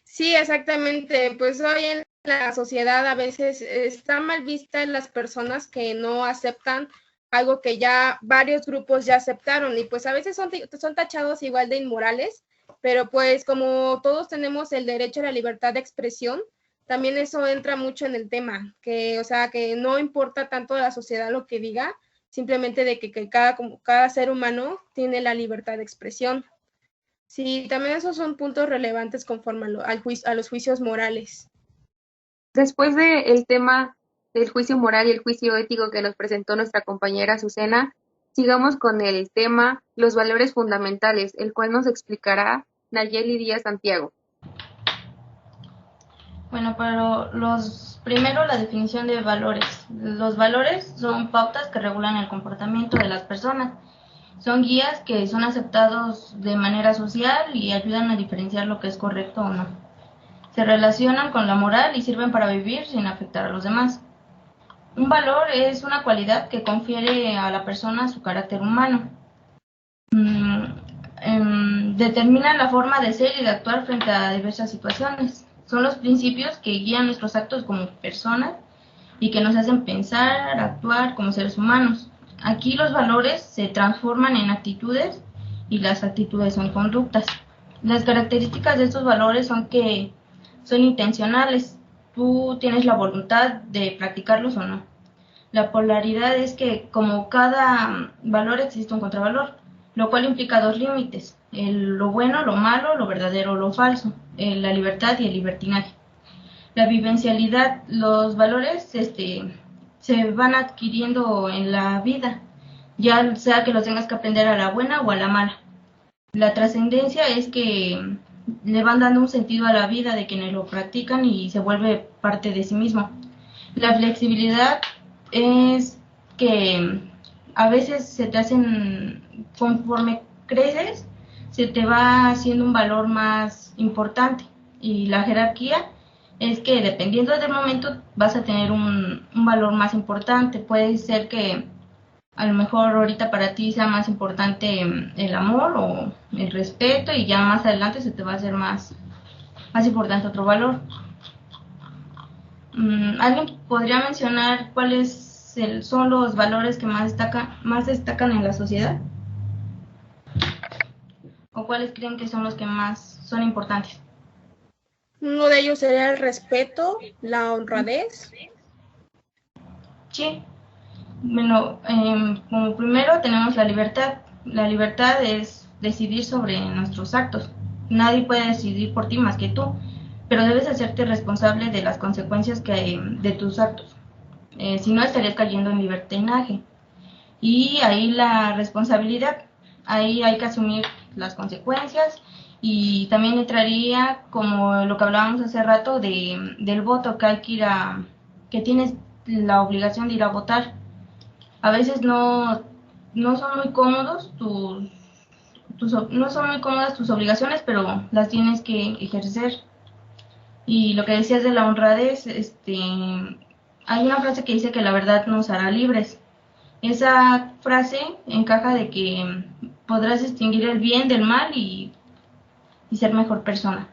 Sí, exactamente. Pues hoy en la sociedad a veces está mal vista en las personas que no aceptan algo que ya varios grupos ya aceptaron y pues a veces son tachados igual de inmorales, pero pues como todos tenemos el derecho a la libertad de expresión, también eso entra mucho en el tema, que o sea, que no importa tanto la sociedad lo que diga, simplemente de que cada ser humano tiene la libertad de expresión. Sí, también esos son puntos relevantes conforme a los juicios morales. Después del tema del juicio moral y el juicio ético que nos presentó nuestra compañera Azucena, sigamos con el tema los valores fundamentales, el cual nos explicará Nayeli Díaz Santiago. Bueno, pero primero la definición de valores. Los valores son pautas que regulan el comportamiento de las personas. Son guías que son aceptados de manera social y ayudan a diferenciar lo que es correcto o no. Se relacionan con la moral y sirven para vivir sin afectar a los demás. Un valor es una cualidad que confiere a la persona su carácter humano. Determinan la forma de ser y de actuar frente a diversas situaciones. Son los principios que guían nuestros actos como personas y que nos hacen pensar, actuar como seres humanos. Aquí los valores se transforman en actitudes y las actitudes son conductas. Las características de estos valores son que son intencionales. Tú tienes la voluntad de practicarlos o no. La polaridad es que como cada valor existe un contravalor, lo cual implica dos límites, lo bueno, lo malo, lo verdadero, lo falso, la libertad y el libertinaje. La vivencialidad, los valores se van adquiriendo en la vida, ya sea que los tengas que aprender a la buena o a la mala. La trascendencia es que le van dando un sentido a la vida de quienes lo practican y se vuelve parte de sí mismo. La flexibilidad es que a veces se te hacen, conforme creces, se te va haciendo un valor más importante. Y la jerarquía es que dependiendo del momento vas a tener un valor más importante. Puede ser que a lo mejor ahorita para ti sea más importante el amor o el respeto y ya más adelante se te va a hacer más importante otro valor. ¿Alguien podría mencionar cuáles son los valores que más destacan en la sociedad? ¿O cuáles creen que son los que más son importantes? Uno de ellos sería el respeto, la honradez. Sí. Bueno, como primero tenemos la libertad. La libertad es decidir sobre nuestros actos. Nadie puede decidir por ti más que tú, pero debes hacerte responsable de las consecuencias que hay de tus actos. Si no, estarías cayendo en libertinaje. y ahí la responsabilidad, ahí hay que asumir las consecuencias. Y también entraría como lo que hablábamos hace rato del voto, que hay que ir que tienes la obligación de ir a votar. A veces no son muy cómodos no son muy cómodas tus obligaciones, pero las tienes que ejercer. Y lo que decías de la honradez, hay una frase que dice que la verdad nos hará libres. Esa frase encaja de que podrás distinguir el bien del mal y ser mejor persona.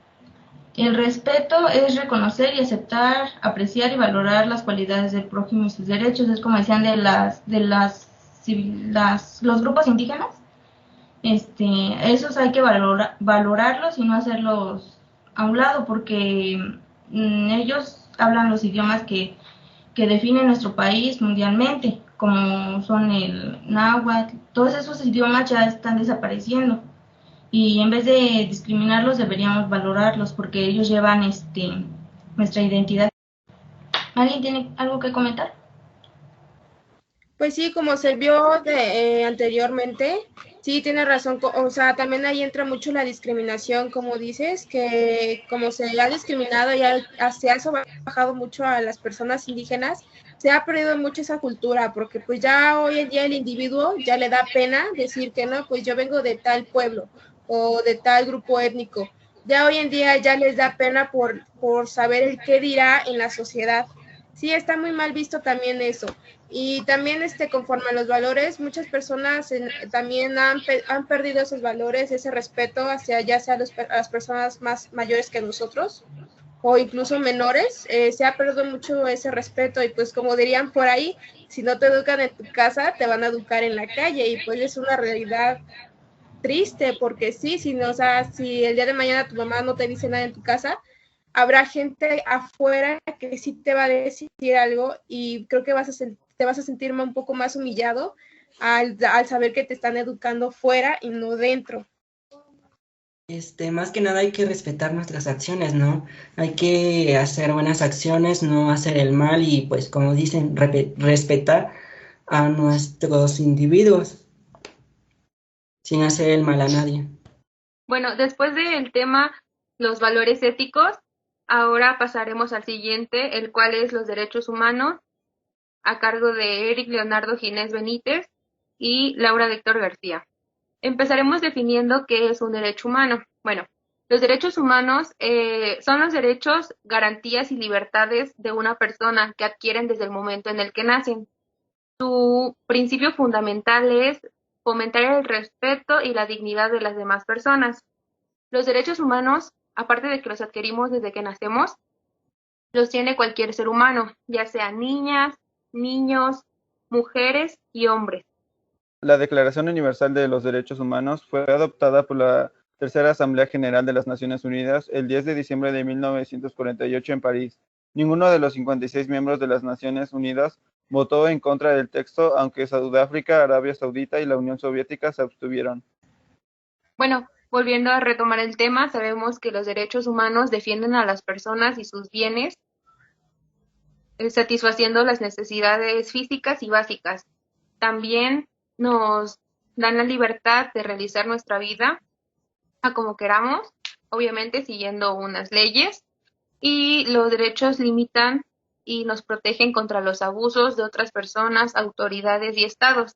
El respeto es reconocer y aceptar, apreciar y valorar las cualidades del prójimo y sus derechos. Es como decían los grupos indígenas. Esos hay que valorarlos y no hacerlos a un lado, porque ellos hablan los idiomas que definen nuestro país mundialmente, como son el náhuatl. Todos esos idiomas ya están desapareciendo y en vez de discriminarlos deberíamos valorarlos porque ellos llevan nuestra identidad. ¿Alguien tiene algo que comentar? Pues sí, como se vio anteriormente, sí tiene razón, o sea, también ahí entra mucho la discriminación, como dices, que como se ha discriminado y se ha sobajado mucho a las personas indígenas, se ha perdido mucho esa cultura, porque pues ya hoy en día el individuo ya le da pena decir que no, pues yo vengo de tal pueblo o de tal grupo étnico. Ya hoy en día ya les da pena por saber el qué dirá en la sociedad. Sí, está muy mal visto también eso. Y también conforme a los valores, muchas personas también han perdido esos valores, ese respeto hacia ya sea a las personas más mayores que nosotros o incluso menores. Se ha perdido mucho ese respeto y pues como dirían por ahí, si no te educan en tu casa, te van a educar en la calle y pues es una realidad triste porque sí, si, no, o sea, si el día de mañana tu mamá no te dice nada en tu casa, habrá gente afuera que sí te va a decir algo y creo que te vas a sentir un poco más humillado al saber que te están educando fuera y no dentro. Más que nada hay que respetar nuestras acciones, ¿no? Hay que hacer buenas acciones, no hacer el mal y pues como dicen, respetar a nuestros individuos sin hacer el mal a nadie. Bueno, después del tema los valores éticos, ahora pasaremos al siguiente, el cual es los derechos humanos, a cargo de Eric Leonardo Ginés Benítez y Laura Víctor García. Empezaremos definiendo qué es un derecho humano. Bueno, los derechos humanos son los derechos, garantías y libertades de una persona que adquieren desde el momento en el que nacen. Su principio fundamental es fomentar el respeto y la dignidad de las demás personas. Los derechos humanos, aparte de que los adquirimos desde que nacemos, los tiene cualquier ser humano, ya sean niñas, niños, mujeres y hombres. La Declaración Universal de los Derechos Humanos fue adoptada por la Tercera Asamblea General de las Naciones Unidas el 10 de diciembre de 1948 en París. Ninguno de los 56 miembros de las Naciones Unidas votó en contra del texto, aunque Sudáfrica, Arabia Saudita y la Unión Soviética se abstuvieron. Bueno, volviendo a retomar el tema, sabemos que los derechos humanos defienden a las personas y sus bienes, satisfaciendo las necesidades físicas y básicas. También nos dan la libertad de realizar nuestra vida a como queramos, obviamente siguiendo unas leyes, y los derechos limitan y nos protegen contra los abusos de otras personas, autoridades y estados.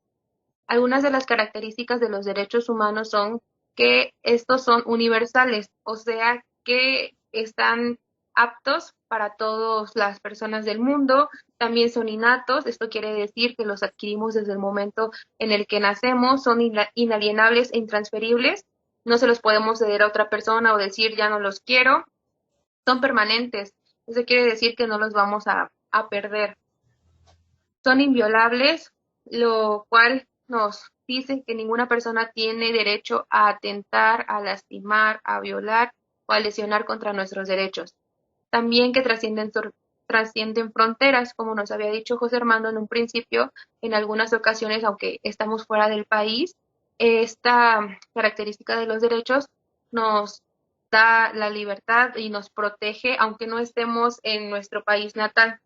Algunas de las características de los derechos humanos son que estos son universales, o sea que están aptos para todas las personas del mundo, también son innatos, esto quiere decir que los adquirimos desde el momento en el que nacemos, son inalienables e intransferibles, no se los podemos ceder a otra persona o decir ya no los quiero, son permanentes, eso quiere decir que no los vamos a perder. Son inviolables, lo cual nos dice que ninguna persona tiene derecho a atentar, a lastimar, a violar o a lesionar contra nuestros derechos. También que trascienden fronteras, como nos había dicho José Armando en un principio, en algunas ocasiones, aunque estamos fuera del país, esta característica de los derechos nos da la libertad y nos protege, aunque no estemos en nuestro país natal.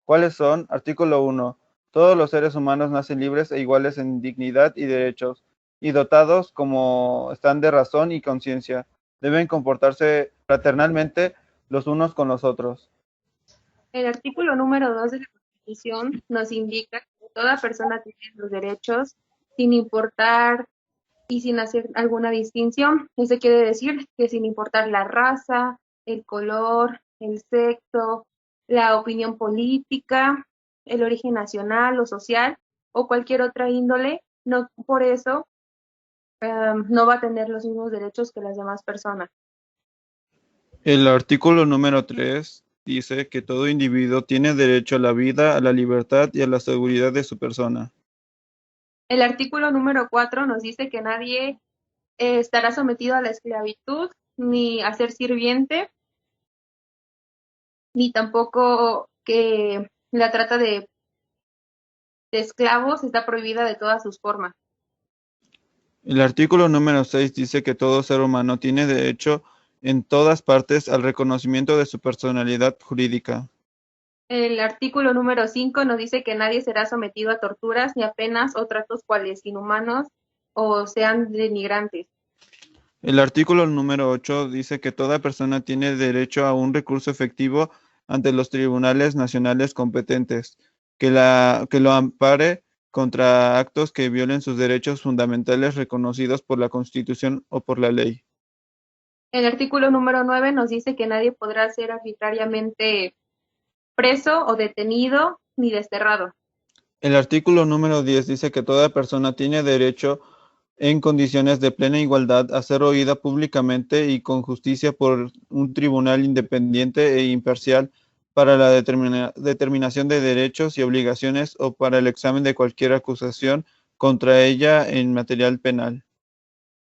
¿Cuáles son? Artículo 1. Todos los seres humanos nacen libres e iguales en dignidad y derechos, y dotados como están de razón y conciencia. Deben comportarse fraternalmente los unos con los otros. El artículo número 2 de la Constitución nos indica que toda persona tiene los derechos sin importar y sin hacer alguna distinción. Eso quiere decir que sin importar la raza, el color, el sexo, la opinión política, el origen nacional o social o cualquier otra índole, no por eso no va a tener los mismos derechos que las demás personas. El artículo número 3 dice que todo individuo tiene derecho a la vida, a la libertad y a la seguridad de su persona. El artículo número 4 nos dice que nadie estará sometido a la esclavitud, ni a ser sirviente, ni tampoco que la trata de esclavos está prohibida de todas sus formas. El artículo número 6 dice que todo ser humano tiene derecho en todas partes al reconocimiento de su personalidad jurídica. El artículo número 5 nos dice que nadie será sometido a torturas ni a penas o tratos cuales inhumanos o sean denigrantes. El artículo número 8 dice que toda persona tiene derecho a un recurso efectivo ante los tribunales nacionales competentes, que lo ampare contra actos que violen sus derechos fundamentales reconocidos por la Constitución o por la ley. El artículo número 9 nos dice que nadie podrá ser arbitrariamente preso o detenido ni desterrado. El artículo número 10 dice que toda persona tiene derecho en condiciones de plena igualdad a ser oída públicamente y con justicia por un tribunal independiente e imparcial para la determinación de derechos y obligaciones o para el examen de cualquier acusación contra ella en material penal.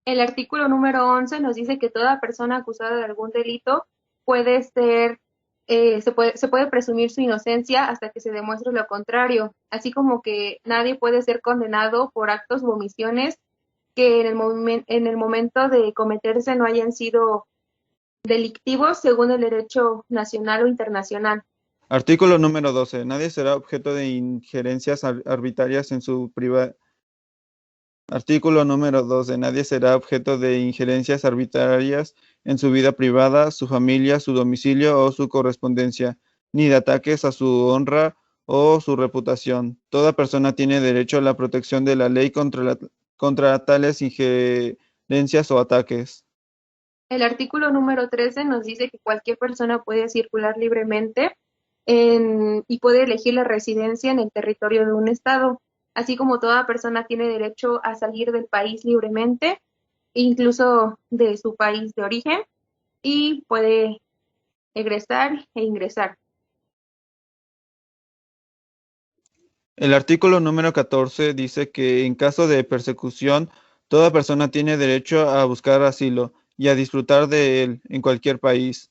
El artículo número 11 nos dice que toda persona acusada de algún delito puede ser, se puede presumir su inocencia hasta que se demuestre lo contrario, así como que nadie puede ser condenado por actos u omisiones que en el momento de cometerse no hayan sido delictivos según el derecho nacional o internacional. Artículo número 12. Nadie será objeto de injerencias arbitrarias en su Artículo número 12. Nadie será objeto de injerencias arbitrarias en su vida privada, su familia, su domicilio o su correspondencia, ni de ataques a su honra o su reputación. Toda persona tiene derecho a la protección de la ley contra tales injerencias o ataques. El artículo número 13 nos dice que cualquier persona puede circular libremente y puede elegir la residencia en el territorio de un estado, así como toda persona tiene derecho a salir del país libremente, incluso de su país de origen, y puede egresar e ingresar. El artículo número 14 dice que en caso de persecución, toda persona tiene derecho a buscar asilo y a disfrutar de él en cualquier país.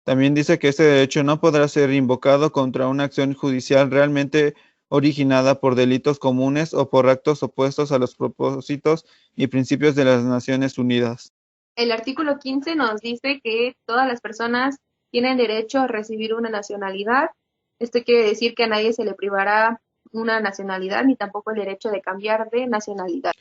También dice que este derecho no podrá ser invocado contra una acción judicial realmente originada por delitos comunes o por actos opuestos a los propósitos y principios de las Naciones Unidas. El artículo 15 nos dice que todas las personas tienen derecho a recibir una nacionalidad. Esto quiere decir que a nadie se le privará una nacionalidad ni tampoco el derecho de cambiar de nacionalidad.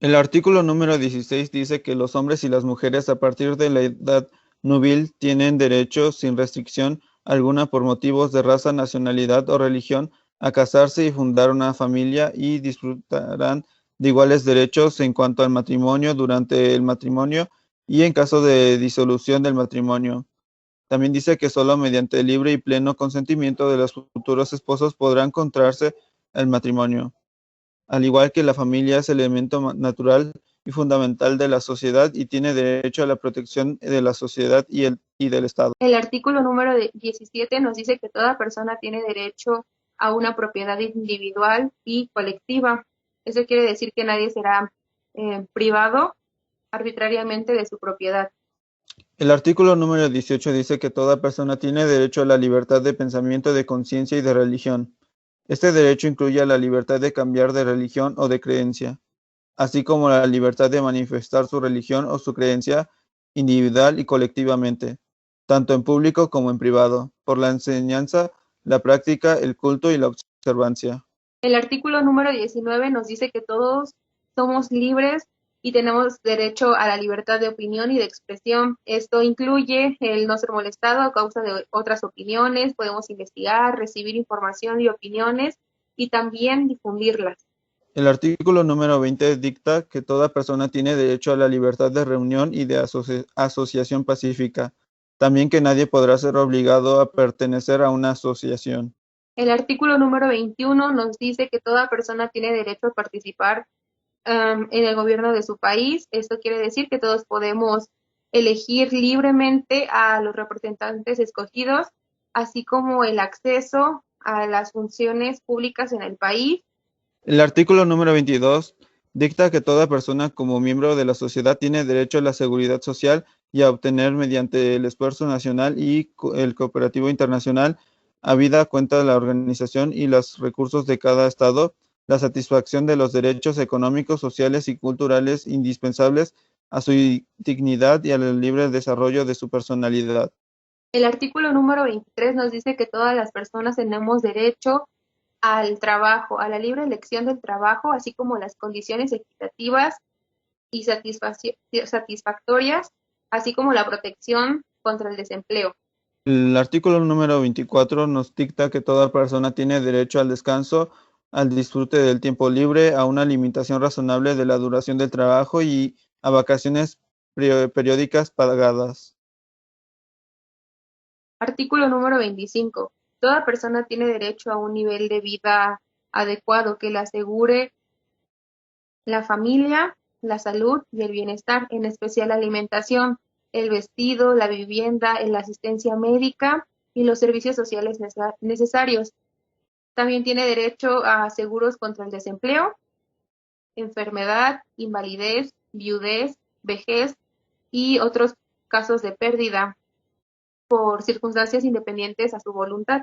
El artículo número 16 dice que los hombres y las mujeres a partir de la edad núbil tienen derecho sin restricción alguna por motivos de raza, nacionalidad o religión a casarse y fundar una familia y disfrutarán de iguales derechos en cuanto al matrimonio durante el matrimonio y en caso de disolución del matrimonio. También dice que solo mediante el libre y pleno consentimiento de los futuros esposos podrán contraerse el matrimonio. Al igual que la familia es elemento natural y fundamental de la sociedad y tiene derecho a la protección de la sociedad y del Estado. El artículo número 17 nos dice que toda persona tiene derecho a una propiedad individual y colectiva. Eso quiere decir que nadie será privado arbitrariamente de su propiedad. El artículo número 18 dice que toda persona tiene derecho a la libertad de pensamiento, de conciencia y de religión. Este derecho incluye la libertad de cambiar de religión o de creencia, así como la libertad de manifestar su religión o su creencia individual y colectivamente, tanto en público como en privado, por la enseñanza, la práctica, el culto y la observancia. El artículo número 19 nos dice que todos somos libres y tenemos derecho a la libertad de opinión y de expresión. Esto incluye el no ser molestado a causa de otras opiniones, podemos investigar, recibir información y opiniones y también difundirlas. El artículo número 20 dicta que toda persona tiene derecho a la libertad de reunión y de asociación pacífica. También que nadie podrá ser obligado a pertenecer a una asociación. El artículo número 21 nos dice que toda persona tiene derecho a participar en el gobierno de su país. Esto quiere decir que todos podemos elegir libremente a los representantes escogidos, así como el acceso a las funciones públicas en el país. El artículo número 22 dicta que toda persona como miembro de la sociedad tiene derecho a la seguridad social y a obtener mediante el esfuerzo nacional y el cooperativo internacional, habida cuenta de la organización y los recursos de cada estado, la satisfacción de los derechos económicos, sociales y culturales indispensables a su dignidad y al libre desarrollo de su personalidad. El artículo número 23 nos dice que todas las personas tenemos derecho al trabajo, a la libre elección del trabajo, así como las condiciones equitativas y satisfactorias, así como la protección contra el desempleo. El artículo número 24 nos dicta que toda persona tiene derecho al descanso, al disfrute del tiempo libre, a una limitación razonable de la duración del trabajo y a vacaciones periódicas pagadas. Artículo número 25. Toda persona tiene derecho a un nivel de vida adecuado que le asegure la familia, la salud y el bienestar, en especial la alimentación, el vestido, la vivienda, la asistencia médica y los servicios sociales necesarios. También tiene derecho a seguros contra el desempleo, enfermedad, invalidez, viudez, vejez y otros casos de pérdida por circunstancias independientes a su voluntad.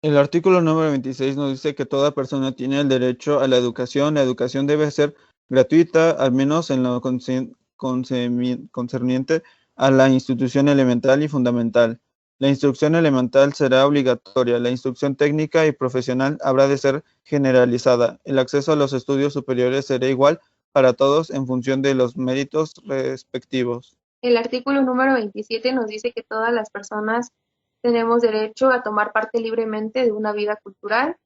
El artículo número 26 nos dice que toda persona tiene el derecho a la educación. La educación debe ser gratuita, al menos en lo concerniente a la instrucción elemental y fundamental. La instrucción elemental será obligatoria. La instrucción técnica y profesional habrá de ser generalizada. El acceso a los estudios superiores será igual para todos en función de los méritos respectivos. El artículo número 27 nos dice que todas las personas tenemos derecho a tomar parte libremente de una vida cultural,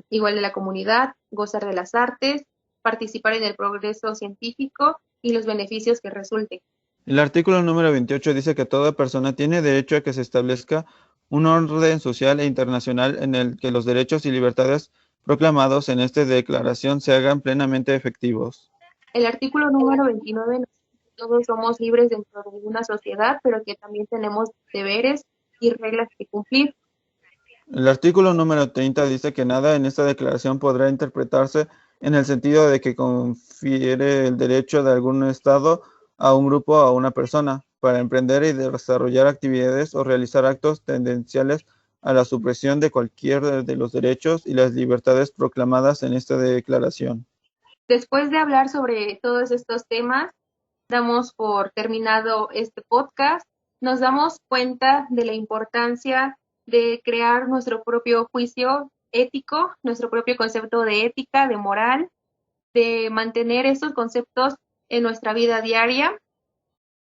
igual de la comunidad, gozar de las artes, participar en el progreso científico y los beneficios que resulten. El artículo número 28 dice que toda persona tiene derecho a que se establezca un orden social e internacional en el que los derechos y libertades proclamados en esta declaración se hagan plenamente efectivos. El artículo número 29 nos dice que todos somos libres dentro de una sociedad, pero que también tenemos deberes y reglas que cumplir. El artículo número 30 dice que nada en esta declaración podrá interpretarse en el sentido de que confiere el derecho de algún Estado a un grupo o a una persona para emprender y desarrollar actividades o realizar actos tendenciales a la supresión de cualquier de los derechos y las libertades proclamadas en esta declaración. Después de hablar sobre todos estos temas, damos por terminado este podcast. Nos damos cuenta de la importancia de crear nuestro propio juicio ético, nuestro propio concepto de ética, de moral, de mantener esos conceptos en nuestra vida diaria,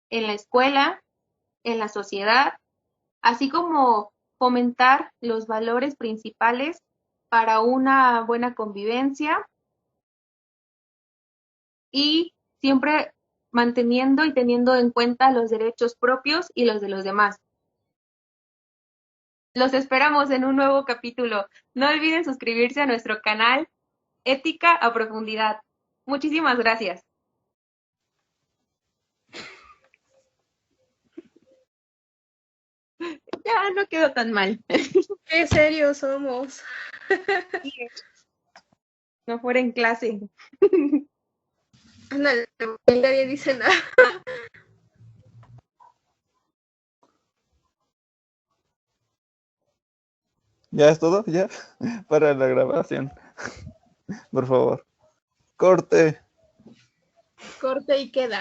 en la escuela, en la sociedad, así como fomentar los valores principales para una buena convivencia y siempre manteniendo y teniendo en cuenta los derechos propios y los de los demás. Los esperamos en un nuevo capítulo. No olviden suscribirse a nuestro canal Ética a Profundidad. Muchísimas gracias. Ya no quedó tan mal. Qué serios somos. No fuera en clase. Ándale, nadie dice nada. ¿Ya es todo? ¿Ya? Para la grabación. Por favor. Corte. Corte y queda.